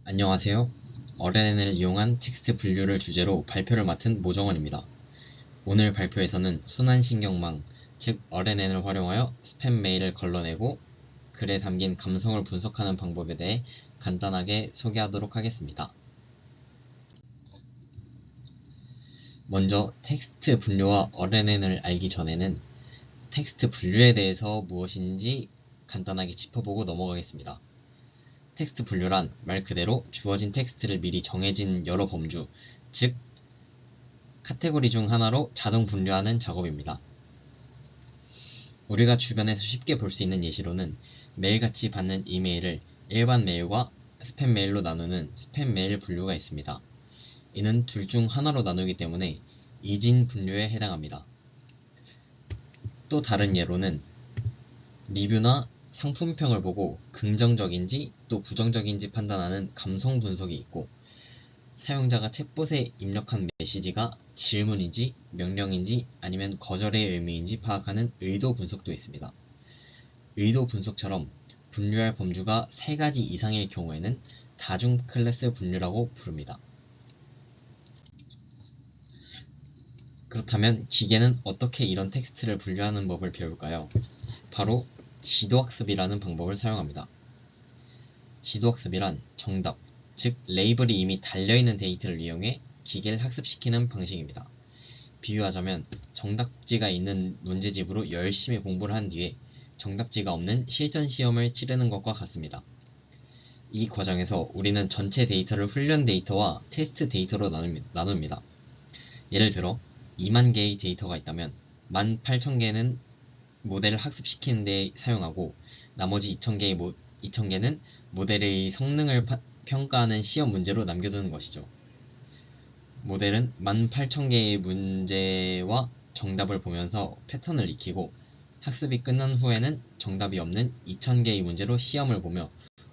안녕하세요. RNN을 이용한 텍스트 분류를 주제로 발표를 맡은 모정원입니다. 오늘 발표에서는 순환신경망, 즉 RNN을 활용하여 스팸 메일을 걸러내고 글에 담긴 감성을 분석하는 방법에 대해 간단하게 소개하도록 하겠습니다. 먼저 텍스트 분류와 RNN을 알기 전에는 텍스트 분류에 대해서 무엇인지 간단하게 짚어보고 넘어가겠습니다. 텍스트 분류란 말 그대로 주어진 텍스트를 미리 정해진 여러 범주, 즉 카테고리 중 하나로 자동 분류하는 작업입니다. 우리가 주변에서 쉽게 볼 수 있는 예시로는 매일같이 받는 이메일을 일반 메일과 스팸 메일로 나누는 스팸 메일 분류가 있습니다. 이는 둘 중 하나로 나누기 때문에 이진 분류에 해당합니다. 또 다른 예로는 리뷰나 상품평을 보고 긍정적인지 또 부정적인지 판단하는 감성 분석이 있고, 사용자가 챗봇에 입력한 메시지가 질문인지 명령인지 아니면 거절의 의미인지 파악하는 의도 분석도 있습니다. 의도 분석처럼 분류할 범주가 3가지 이상일 경우에는 다중 클래스 분류라고 부릅니다. 그렇다면 기계는 어떻게 이런 텍스트를 분류하는 법을 배울까요? 바로 지도학습이라는 방법을 사용합니다. 지도학습이란 정답, 즉 레이블이 이미 달려있는 데이터를 이용해 기계를 학습시키는 방식입니다. 비유하자면 정답지가 있는 문제집으로 열심히 공부를 한 뒤에 정답지가 없는 실전 시험을 치르는 것과 같습니다. 이 과정에서 우리는 전체 데이터를 훈련 데이터와 테스트 데이터로 나눕니다. 예를 들어 2만 개의 데이터가 있다면 18,000개는 모델을 학습시키는 데 사용하고, 나머지 2,000개는 모델의 성능을 평가하는 시험 문제로 남겨두는 것이죠. 모델은 18,000개의 문제와 정답을 보면서 패턴을 익히고, 학습이 끝난 후에는 정답이 없는 2,000개의 문제로 시험을 보며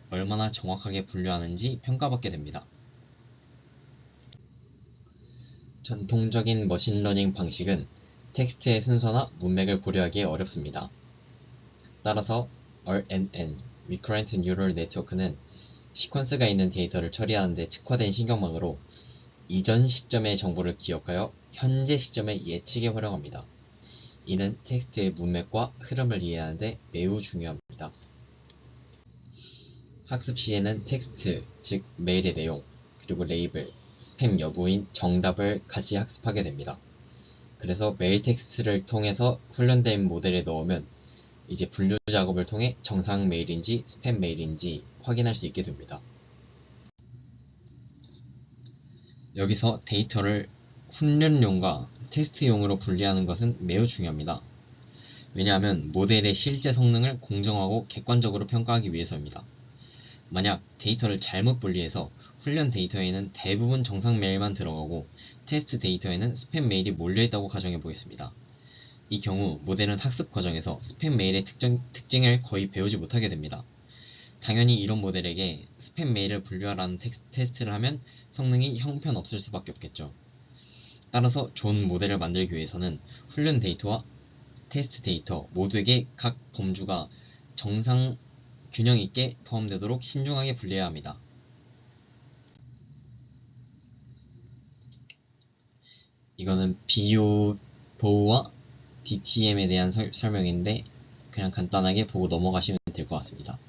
얼마나 정확하게 분류하는지 평가받게 됩니다. 전통적인 머신러닝 방식은 텍스트의 순서나 문맥을 고려하기 어렵습니다. 따라서 RNN, Recurrent Neural Network는 시퀀스가 있는 데이터를 처리하는 데 특화된 신경망으로 이전 시점의 정보를 기억하여 현재 시점의 예측에 활용합니다. 이는 텍스트의 문맥과 흐름을 이해하는 데 매우 중요합니다. 학습 시에는 텍스트, 즉 메일의 내용, 그리고 레이블, 스팸 여부인 정답을 같이 학습하게 됩니다. 그래서 메일 텍스트를 통해서 훈련된 모델에 넣으면 이제 분류 작업을 통해 정상 메일인지 스팸 메일인지 확인할 수 있게 됩니다. 여기서 데이터를 훈련용과 테스트용으로 분리하는 것은 매우 중요합니다. 왜냐하면 모델의 실제 성능을 공정하고 객관적으로 평가하기 위해서입니다. 만약 데이터를 잘못 분리해서 훈련 데이터에는 대부분 정상 메일만 들어가고 테스트 데이터에는 스팸 메일이 몰려있다고 가정해 보겠습니다. 이 경우 모델은 학습 과정에서 스팸 메일의 특징을 거의 배우지 못하게 됩니다. 당연히 이런 모델에게 스팸 메일을 분류하라는 테스트를 하면 성능이 형편없을 수밖에 없겠죠. 따라서 좋은 모델을 만들기 위해서는 훈련 데이터와 테스트 데이터 모두에게 각 범주가 정상 균형 있게 포함되도록 신중하게 분리해야 합니다. 이거는 비교 보호와 DTM에 대한 설명인데 그냥 간단하게 보고 넘어가시면 될 것 같습니다.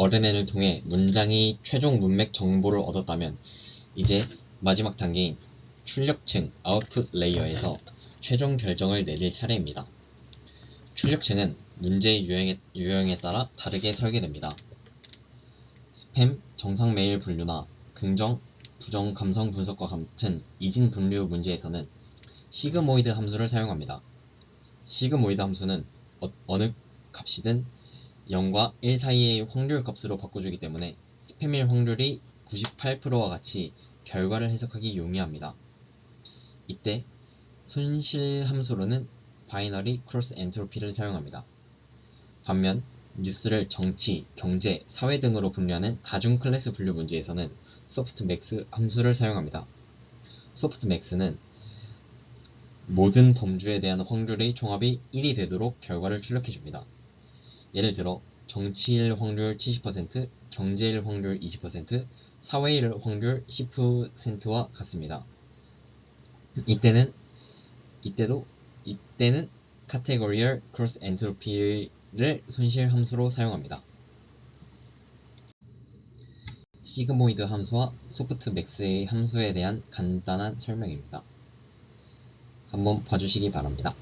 RNN을 통해 문장이 최종 문맥 정보를 얻었다면 이제 마지막 단계인 출력층 아웃풋 레이어에서 최종 결정을 내릴 차례입니다. 출력층은 문제의 유형에 따라 다르게 설계됩니다. 스팸, 정상 메일 분류나 긍정, 부정 감성 분석과 같은 이진 분류 문제에서는 시그모이드 함수를 사용합니다. 시그모이드 함수는 어느 값이든 0과 1 사이의 확률 값으로 바꿔주기 때문에 스팸일 확률이 98%와 같이 결과를 해석하기 용이합니다. 이때 손실 함수로는 바이너리 크로스 엔트로피를 사용합니다. 반면 뉴스를 정치, 경제, 사회 등으로 분류하는 다중 클래스 분류 문제에서는 소프트맥스 함수를 사용합니다. 소프트맥스는 모든 범주에 대한 확률의 총합이 1이 되도록 결과를 출력해줍니다. 예를 들어 정치일 확률 70%, 경제일 확률 20%, 사회일 확률 10%와 같습니다. 이때는 카테고리얼 크로스 엔트로피를 손실 함수로 사용합니다. 시그모이드 함수와 소프트맥스의 함수에 대한 간단한 설명입니다. 한번 봐주시기 바랍니다.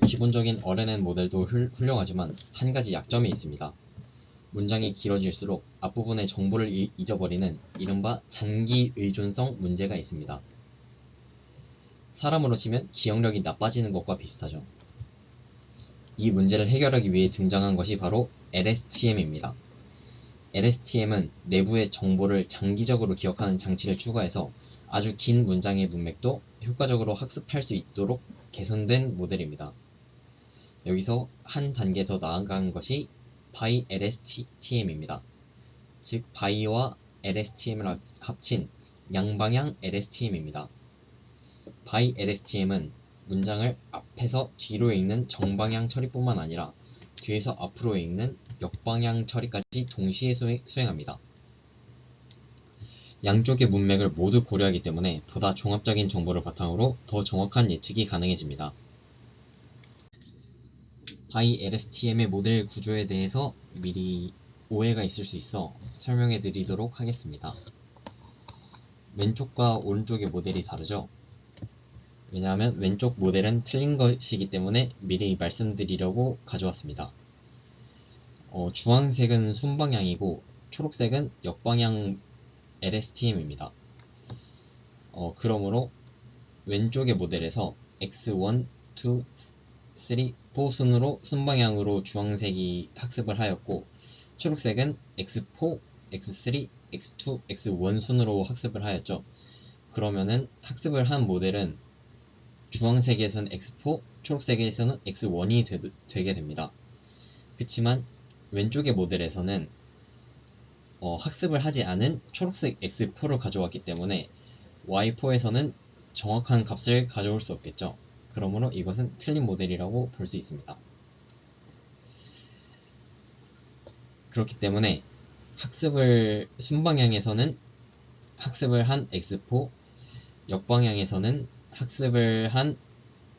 기본적인 RNN 모델도 훌륭하지만 한 가지 약점이 있습니다. 문장이 길어질수록 앞부분의 정보를 잊어버리는 이른바 장기 의존성 문제가 있습니다. 사람으로 치면 기억력이 나빠지는 것과 비슷하죠. 이 문제를 해결하기 위해 등장한 것이 바로 LSTM입니다. LSTM은 내부의 정보를 장기적으로 기억하는 장치를 추가해서 아주 긴 문장의 문맥도 효과적으로 학습할 수 있도록 개선된 모델입니다. 여기서 한 단계 더 나아간 것이 ByLSTM입니다. 즉 by와 LSTM을 합친 양방향 LSTM입니다. ByLSTM은 문장을 앞에서 뒤로 읽는 정방향 처리뿐만 아니라 뒤에서 앞으로 읽는 역방향 처리까지 동시에 수행합니다. 양쪽의 문맥을 모두 고려하기 때문에 보다 종합적인 정보를 바탕으로 더 정확한 예측이 가능해집니다. ByLSTM의 모델 구조에 대해서 미리 오해가 있을 수 있어 설명해 드리도록 하겠습니다. 왼쪽과 오른쪽의 모델이 다르죠? 왜냐하면 왼쪽 모델은 틀린 것이기 때문에 미리 말씀드리려고 가져왔습니다. 주황색은 순방향이고 초록색은 역방향 LSTM입니다. 그러므로 왼쪽의 모델에서 X1, 2, 3, 4 순으로 순방향으로 주황색이 학습을 하였고 초록색은 X4, X3, X2, X1 순으로 학습을 하였죠. 그러면은 학습을 한 모델은 주황색에서는 X4, 초록색에서는 X1이 되게 됩니다. 그치만 왼쪽의 모델에서는 학습을 하지 않은 초록색 X4를 가져왔기 때문에 Y4에서는 정확한 값을 가져올 수 없겠죠. 그러므로 이것은 틀린 모델이라고 볼 수 있습니다. 그렇기 때문에 순방향에서는 학습을 한 X4, 역방향에서는 학습을 한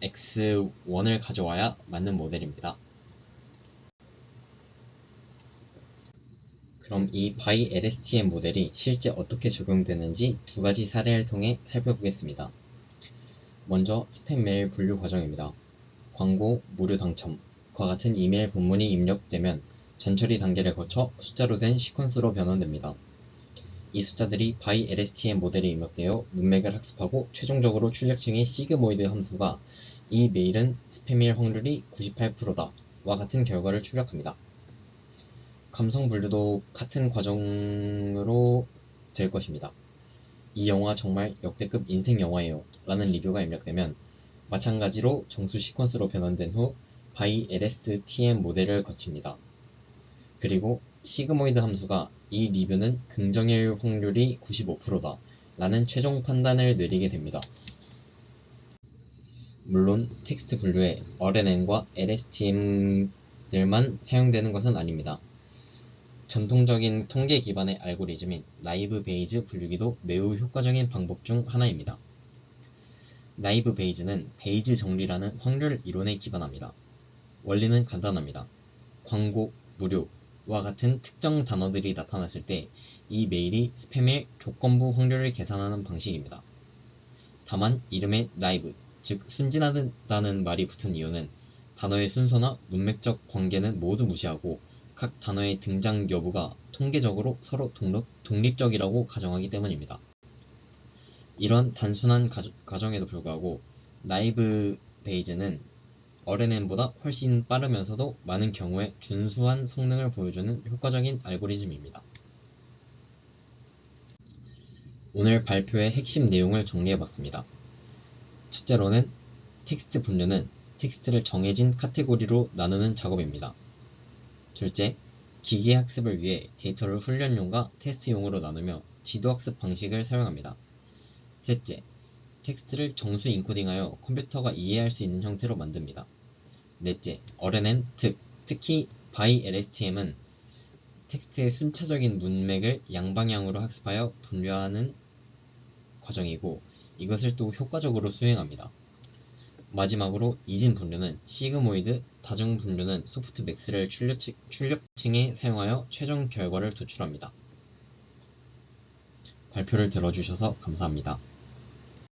X1을 가져와야 맞는 모델입니다. 그럼 이 ByLSTM 모델이 실제 어떻게 적용되는지 두 가지 사례를 통해 살펴보겠습니다. 먼저 스팸 메일 분류 과정입니다. 광고, 무료 당첨과 같은 이메일 본문이 입력되면 전처리 단계를 거쳐 숫자로 된 시퀀스로 변환됩니다. 이 숫자들이 ByLSTM 모델에 입력되어 문맥을 학습하고 최종적으로 출력층의 시그모이드 함수가 이 메일은 스팸일 확률이 98%다 와 같은 결과를 출력합니다. 감성 분류도 같은 과정으로 될 것입니다. 이 영화 정말 역대급 인생 영화예요 라는 리뷰가 입력되면 마찬가지로 정수 시퀀스로 변환된 후 ByLSTM 모델을 거칩니다. 그리고 시그모이드 함수가 이 리뷰는 긍정일 확률이 95%다 라는 최종 판단을 내리게 됩니다. 물론 텍스트 분류에 RNN과 LSTM들만 사용되는 것은 아닙니다. 전통적인 통계 기반의 알고리즘인 나이브 베이즈 분류기도 매우 효과적인 방법 중 하나입니다. 나이브 베이즈는 베이즈 정리라는 확률 이론에 기반합니다. 원리는 간단합니다. 광고, 무료와 같은 특정 단어들이 나타났을 때 이 메일이 스팸일 조건부 확률을 계산하는 방식입니다. 다만 이름에 나이브, 즉 순진하다는 말이 붙은 이유는 단어의 순서나 문맥적 관계는 모두 무시하고 각 단어의 등장 여부가 통계적으로 서로 독립적이라고 가정하기 때문입니다. 이런 단순한 가정에도 불구하고 나이브 베이즈는 RNN보다 훨씬 빠르면서도 많은 경우에 준수한 성능을 보여주는 효과적인 알고리즘입니다. 오늘 발표의 핵심 내용을 정리해봤습니다. 첫째로는 텍스트 분류는 텍스트를 정해진 카테고리로 나누는 작업입니다. 둘째, 기계학습을 위해 데이터를 훈련용과 테스트용으로 나누며 지도학습 방식을 사용합니다. 셋째, 텍스트를 정수 인코딩하여 컴퓨터가 이해할 수 있는 형태로 만듭니다. 넷째, RNN, 특히 ByLSTM은 텍스트의 순차적인 문맥을 양방향으로 학습하여 분류하는 과정이고 이것을 또 효과적으로 수행합니다. 마지막으로 이진 분류는 시그모이드, 다중 분류는 소프트맥스를 출력층에 사용하여 최종 결과를 도출합니다. 발표를 들어주셔서 감사합니다.